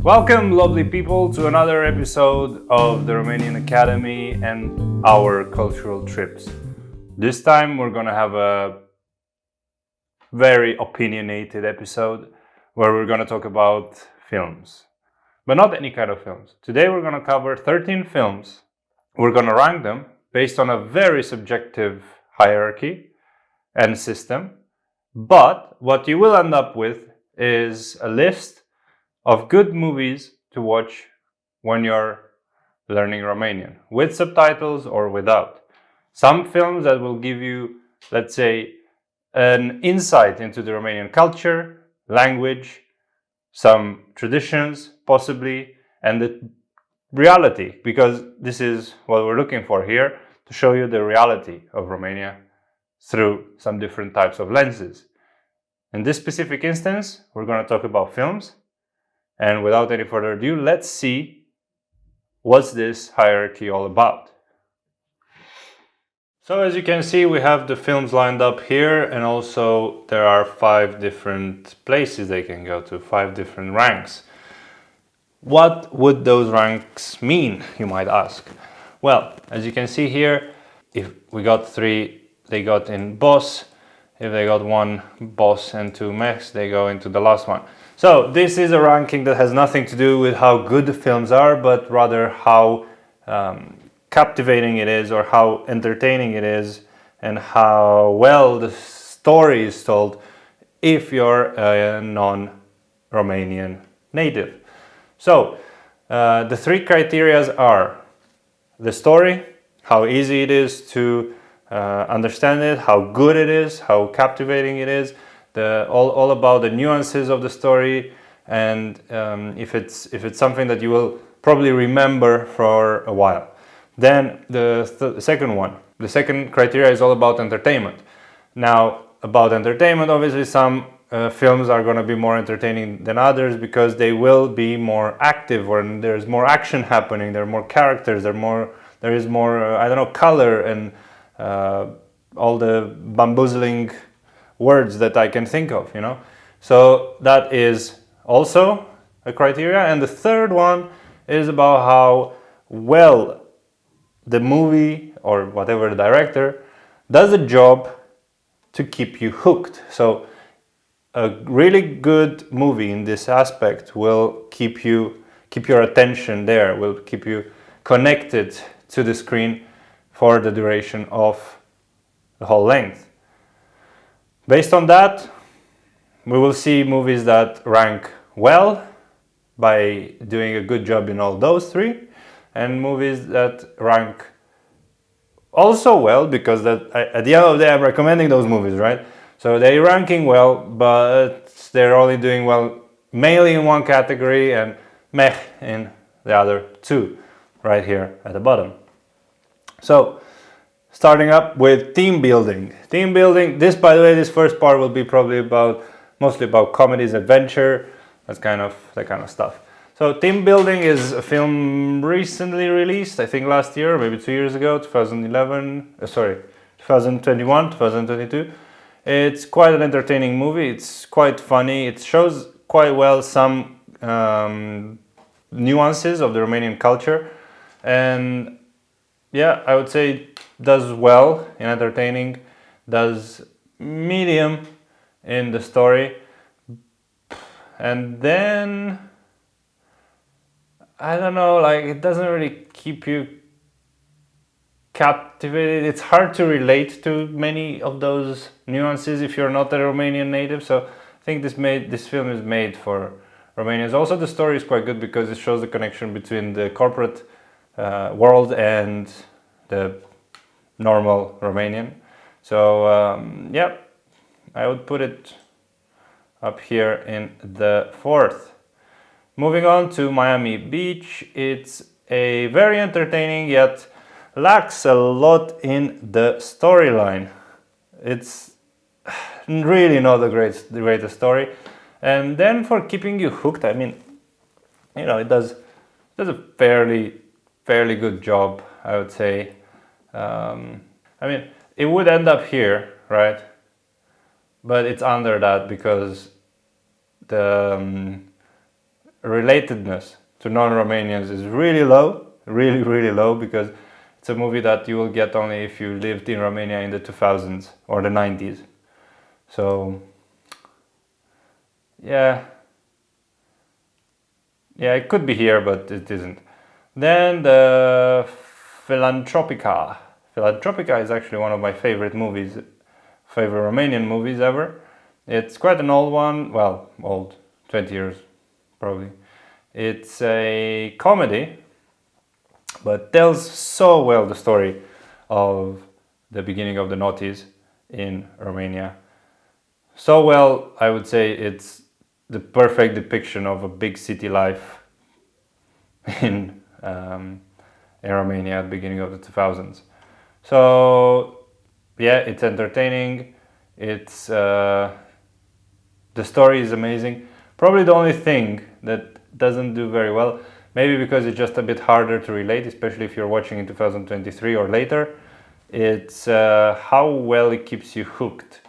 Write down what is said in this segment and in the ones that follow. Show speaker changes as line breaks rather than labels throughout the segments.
Welcome, lovely people, to another episode of the Romanian Academy and our cultural trips. This time we're going to have a very opinionated episode where we're going to talk about films. But not any kind of films. Today we're going to cover 13 films. We're going to rank them based on a very subjective hierarchy and system. But what you will end up with is a list of good movies to watch when you're learning Romanian, with subtitles or without. Some films that will give you, let's say, an insight into the Romanian culture, language, some traditions, possibly, and the reality, because this is what we're looking for here, to show you the reality of Romania through some different types of lenses. In this specific instance, we're going to talk about films. And without any further ado, let's see what's this hierarchy all about. So as you can see, we have the films lined up here, and also there are 5 different places they can go to, 5 different ranks. What would those ranks mean, you might ask? Well, as you can see here, if we got 3, they got in boss. If they got 1 boss and 2 mechs, they go into the last one. So this is a ranking that has nothing to do with how good the films are, but rather how captivating it is, or how entertaining it is, and how well the story is told if you're a non-Romanian native. So the 3 criteria are the story, how easy it is to understand it, how good it is, how captivating it is, all about the nuances of the story, and if it's something that you will probably remember for a while. Then the second criteria is all about entertainment. Now, about entertainment, obviously some films are going to be more entertaining than others because they will be more active, or there's more action happening, there are more characters, there is more color, and all the bamboozling words that I can think of, So that is also a criteria. And the third one is about how well the movie, or whatever the director, does a job to keep you hooked. So a really good movie in this aspect will keep your attention there, will keep you connected to the screen for the duration of the whole length. Based on that, we will see movies that rank well by doing a good job in all those 3, and movies that rank also well, because at the end of the day I'm recommending those movies, right? So they're ranking well, but they're only doing well mainly in one category and meh in the other 2, right here at the bottom. So starting up with team building. Team building, by the way, this first part will be probably mostly about comedies, adventure, that kind of stuff. So team building is a film recently released, I think last year, maybe 2 years ago, 2021, 2022. It's quite an entertaining movie. It's quite funny. It shows quite well some nuances of the Romanian culture, and yeah, I would say does well in entertaining, does medium in the story, and then I don't know, it doesn't really keep you captivated. It's hard to relate to many of those nuances if you're not a Romanian native. So I think this film is made for Romanians. Also, the story is quite good because it shows the connection between the corporate world and the normal Romanian. So yeah, I would put it up here in the 4th. Moving on to Miami Beach, it's a very entertaining yet lacks a lot in the storyline. It's really not the greatest story, and then for keeping you hooked, I mean, it does a fairly good job, I would say. I mean, it would end up here, right? But it's under that because the relatedness to non-Romanians is really low, really low, because it's a movie that you will get only if you lived in Romania in the 2000s or the 90s. So yeah, it could be here, but it isn't. Then the Philanthropica. Philanthropica is actually one of my favorite movies, favorite Romanian movies ever. It's quite an old one, well, old, 20 years probably. It's a comedy, but tells so well the story of the beginning of the noughties in Romania. So well, I would say it's the perfect depiction of a big city life in Romania at the beginning of the 2000s. So yeah, it's entertaining. It's the story is amazing. Probably the only thing that doesn't do very well, maybe because it's just a bit harder to relate, especially if you're watching in 2023 or later, it's how well it keeps you hooked.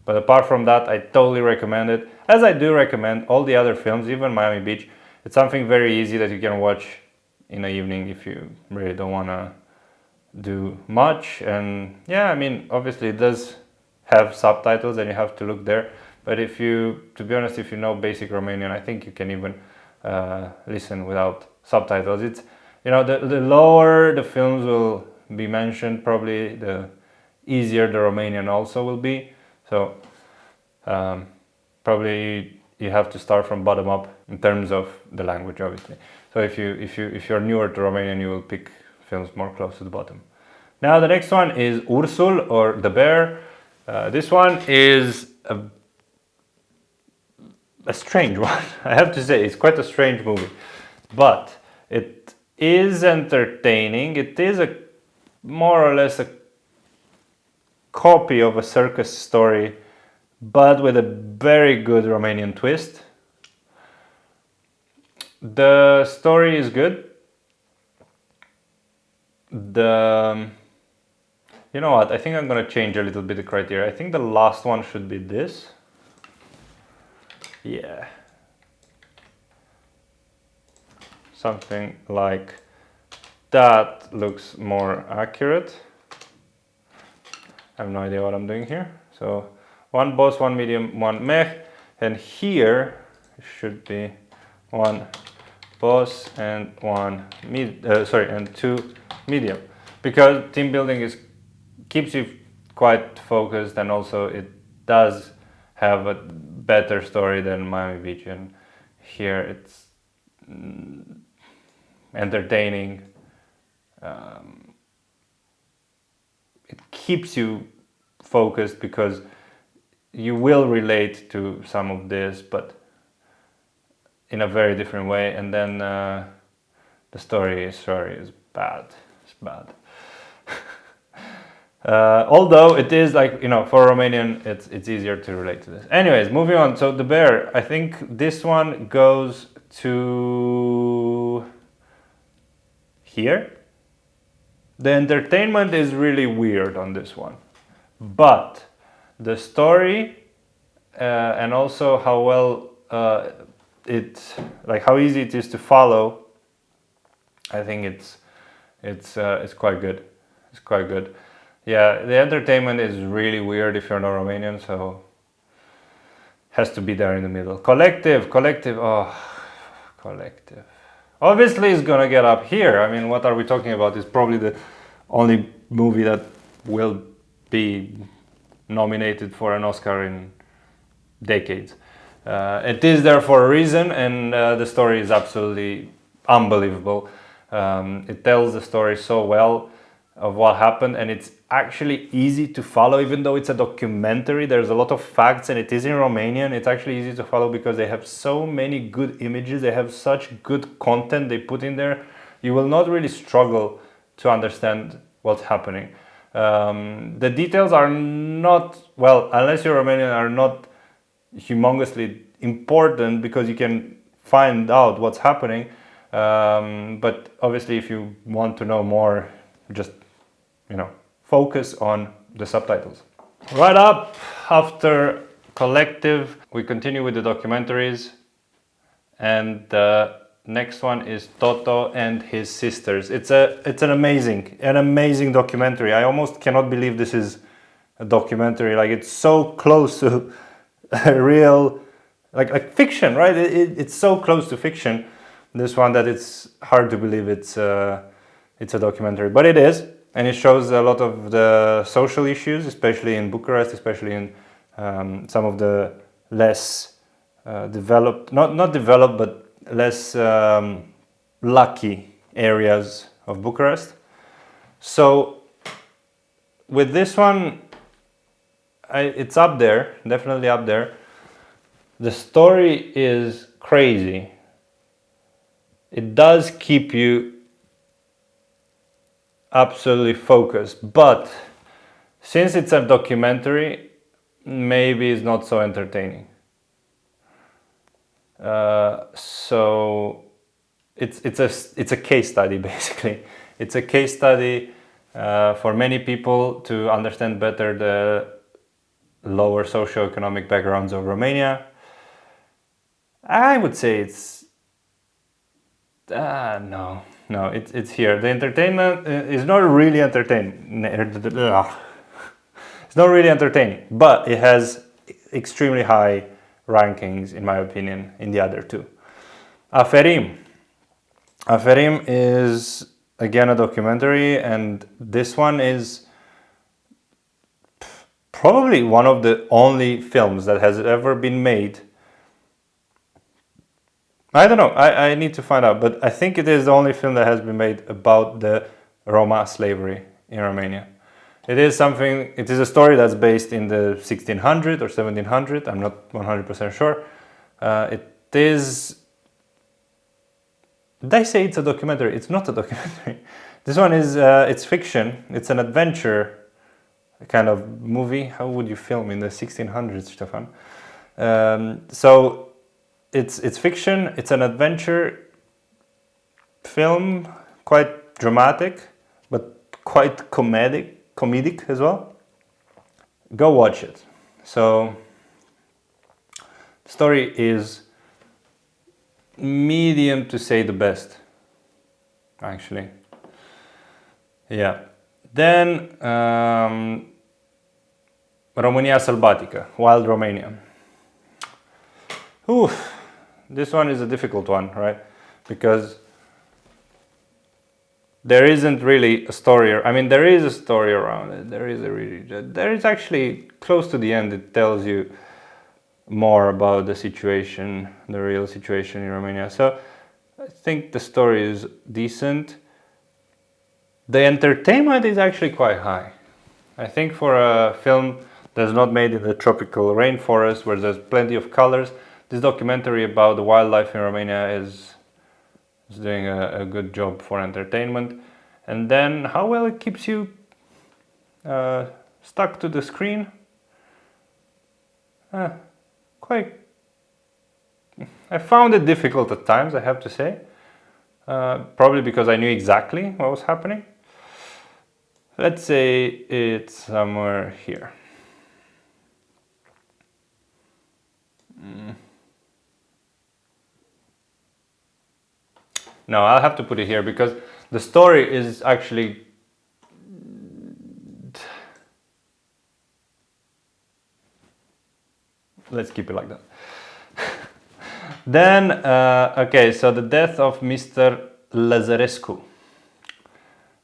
But apart from that, I totally recommend it, as I do recommend all the other films, even Miami Beach. It's something very easy that you can watch in the evening if you really don't want to do much. And yeah, I mean, obviously it does have subtitles and you have to look there, but if you, to be honest, if you know basic Romanian, I think you can even listen without subtitles. It's, you know, the lower the films will be mentioned, probably the easier the Romanian also will be. So probably you have to start from bottom up in terms of the language, obviously. So if you're newer to Romanian, you will pick films more close to the bottom. Now the next one is Ursul, or the bear. This one is a strange one. I have to say, it's quite a strange movie, but it is entertaining. It is a more or less a copy of a circus story, but with a very good Romanian twist. The story is good. You know what, I think I'm gonna change a little bit the criteria. I think the last one should be this. Yeah. Something like that looks more accurate. I have no idea what I'm doing here. So one boss, one medium, one mech, and here it should be one boss and one and two medium, because team building keeps you quite focused, and also it does have a better story than Miami Beach, and here it's entertaining. It keeps you focused because you will relate to some of this, but in a very different way. And then the story is bad. It's bad. Although it is, like, you know, for Romanian, it's easier to relate to this. Anyways, moving on. So the bear, I think this one goes to here. The entertainment is really weird on this one, but the story and also how well how easy it is to follow, I think it's quite good. It's quite good. Yeah, the entertainment is really weird if you're not Romanian, so has to be there in the middle. Collective. Oh, Collective. Obviously, it's gonna get up here. I mean, what are we talking about? It's probably the only movie that will be nominated for an Oscar in decades. It is there for a reason, and the story is absolutely unbelievable. It tells the story so well of what happened, and it's actually easy to follow. Even though it's a documentary, there's a lot of facts, and it is in Romanian. It's actually easy to follow because they have so many good images, they have such good content they put in there. You will not really struggle to understand what's happening. The details are not, well, unless you're Romanian, are not humongously important, because you can find out what's happening. But obviously, if you want to know more, just, you know, focus on the subtitles. Right up after Collective, we continue with the documentaries, and the next one is Toto and His Sisters. It's an amazing documentary. I almost cannot believe this is a documentary. Like, it's so close to a real, like fiction, right? It's so close to fiction, this one, that it's hard to believe it's a documentary, but it is. And it shows a lot of the social issues, especially in Bucharest, especially in some of the less developed, not developed, but less lucky areas of Bucharest. So with this one, it's up there, definitely up there. The story is crazy. It does keep you absolutely focused, but since it's a documentary, maybe it's not so entertaining. So it's a case study, basically. It's a case study for many people to understand better the lower socioeconomic backgrounds of Romania. I would say it's no, it's here. The entertainment is not really entertaining. It's not really entertaining, but it has extremely high rankings, in my opinion, in the other two. Aferim is again a documentary, and this one is probably one of the only films that has ever been made. I don't know, I need to find out, but I think it is the only film that has been made about the Roma slavery in Romania. It is a story that's based in the 1600 or 1700, I'm not 100% sure. Did I say it's a documentary? It's not a documentary. This one is, it's fiction, it's an adventure kind of movie. How would you film in the 1600s, Stefan? So it's fiction, it's an adventure film, quite dramatic, but quite comedic as well. Go watch it. So the story is medium to say the best, actually. Yeah. Then Romania Sălbatică, Wild Romania. Oof, this one is a difficult one, right? Because there isn't really a story. I mean, there is a story around it. There is actually, close to the end, it tells you more about the situation, the real situation in Romania. So I think the story is decent. The entertainment is actually quite high. I think for a film that's not made in the tropical rainforest where there's plenty of colors, this documentary about the wildlife in Romania is doing a good job for entertainment. And then how well it keeps you stuck to the screen. I found it difficult at times, I have to say. Probably because I knew exactly what was happening. Let's say it's somewhere here. No, I'll have to put it here because the story is actually let's keep it like that. Then, okay, so the death of Mr Lazarescu.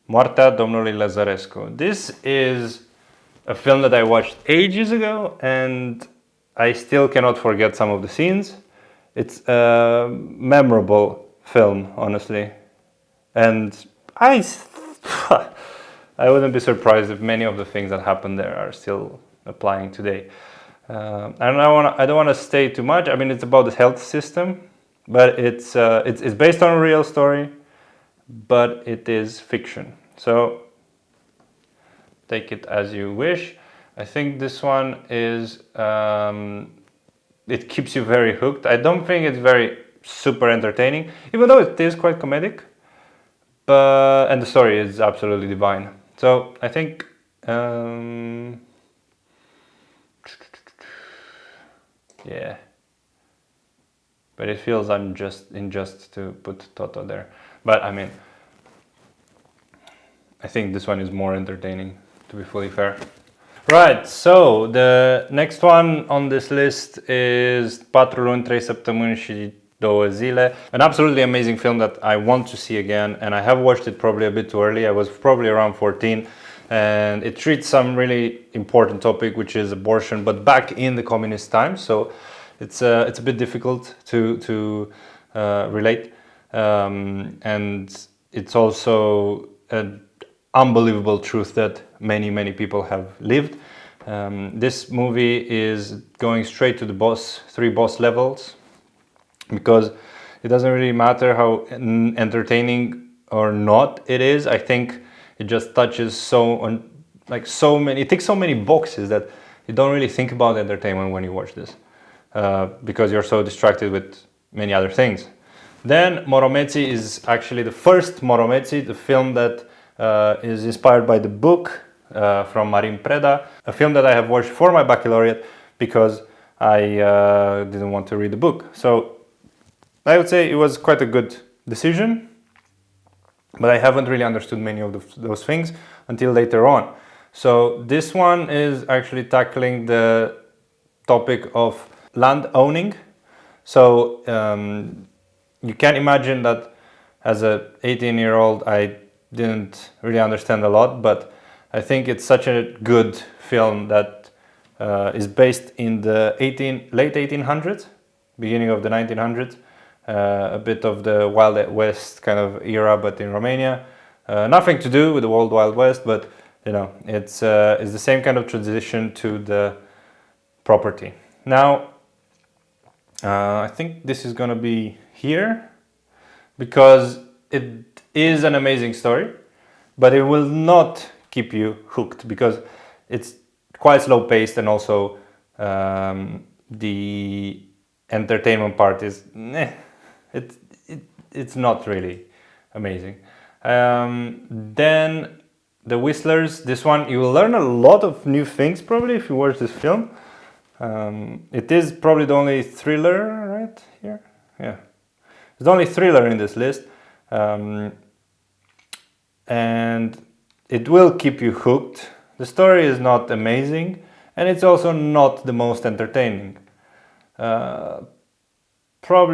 Moartea domnului Lazarescu. This is a film that I watched ages ago and I still cannot forget some of the scenes. It's a memorable film, honestly. And I wouldn't be surprised if many of the things that happened there are still applying today. I don't want to stay too much. I mean, it's about the health system, but it's based on a real story, but it is fiction. So take it as you wish. I think this one is it keeps you very hooked. I don't think it's very super entertaining, even though it is quite comedic. And the story is absolutely divine. So I think. Yeah. but it feels unjust to put Toto there. But I mean, I think this one is more entertaining, to be fully fair. Right, so the next one on this list is 4 luni, 3 săptămâni și 2 zile. An absolutely amazing film that I want to see again, and I have watched it probably a bit too early. I was probably around 14, and it treats some really important topic, which is abortion, but back in the communist times. So it's a bit difficult to relate, and it's also an unbelievable truth that many people have lived. This movie is going straight to the three boss levels, because it doesn't really matter how entertaining or not it is. I think it just touches it ticks so many boxes that you don't really think about entertainment when you watch this, because you're so distracted with many other things. Then Moromi is actually the first Moromi, the film that is inspired by the book from Marin Preda, a film that I have watched for my baccalaureate because I didn't want to read the book. So I would say it was quite a good decision, but I haven't really understood many of those things until later on. So this one is actually tackling the topic of land owning. So you can imagine that as a 18-year-old I didn't really understand a lot, but I think it's such a good film that is based in the late 1800s, beginning of the 1900s, a bit of the Wild West kind of era, but in Romania. Nothing to do with the Wild West, but you know, it's the same kind of transition to the property. Now, I think this is gonna be here because it is an amazing story, but it will not keep you hooked because it's quite slow paced, and also the entertainment part is it's not really amazing. Then The Whistlers, this one you will learn a lot of new things probably if you watch this film. It is probably the only thriller right here. Yeah, it's the only thriller in this list, and it will keep you hooked. The story is not amazing, and it's also not the most entertaining. Probably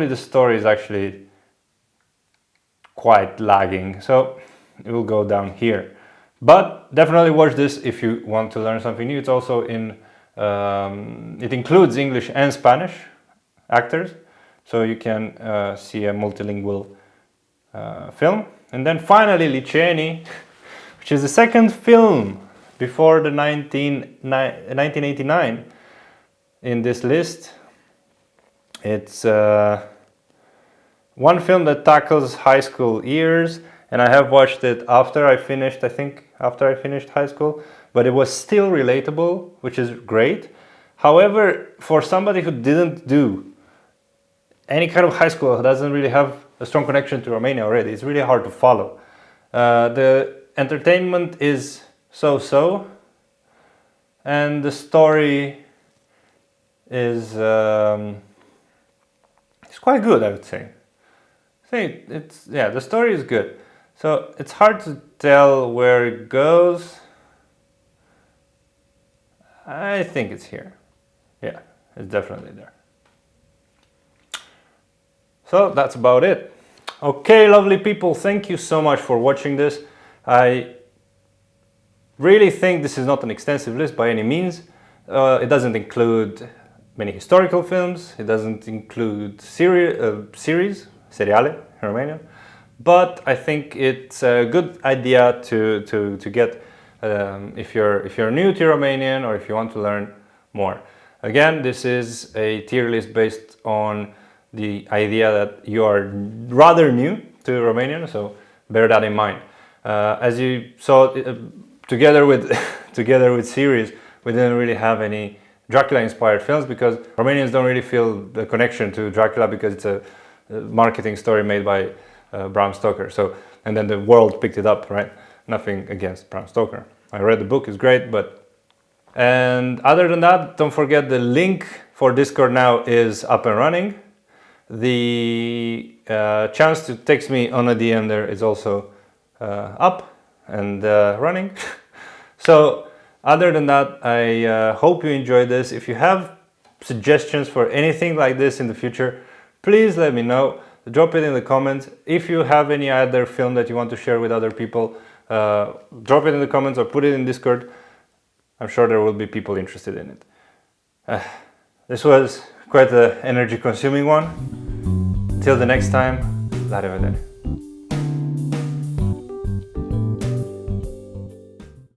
the story is actually quite lagging, so it will go down here. But definitely watch this if you want to learn something new. It's also in, it includes English and Spanish actors, so you can see a multilingual film. And then finally Liceni, which is the second film before the 1989 in this list. It's one film that tackles high school years, and I have watched it after I finished high school, but it was still relatable, which is great. However, for somebody who didn't do any kind of high school, who doesn't really have a strong connection to Romania already, it's really hard to follow. The entertainment is so-so, and the story is it's quite good, I would say. The story is good. So it's hard to tell where it goes. I think it's here. Yeah, it's definitely there. So that's about it. Okay, lovely people, thank you so much for watching this. I really think this is not an extensive list by any means. It doesn't include many historical films. It doesn't include series, seriale in Romanian. But I think it's a good idea to get if you're new to Romanian or if you want to learn more. Again, this is a tier list based on the idea that you are rather new to Romanian, so bear that in mind. As you saw, together with series, we didn't really have any Dracula-inspired films because Romanians don't really feel the connection to Dracula because it's a marketing story made by Bram Stoker. So, and then the world picked it up, right? Nothing against Bram Stoker. I read the book; it's great, and other than that, don't forget the link for Discord now is up and running. The chance to text me on a DM there is also up and running. So other than that, I hope you enjoyed this. If you have suggestions for anything like this in the future, please let me know. Drop it in the comments. If you have any other film that you want to share with other people, drop it in the comments or put it in Discord. I'm sure there will be people interested in it. This was quite an energy consuming one. Till the next time, la revedere.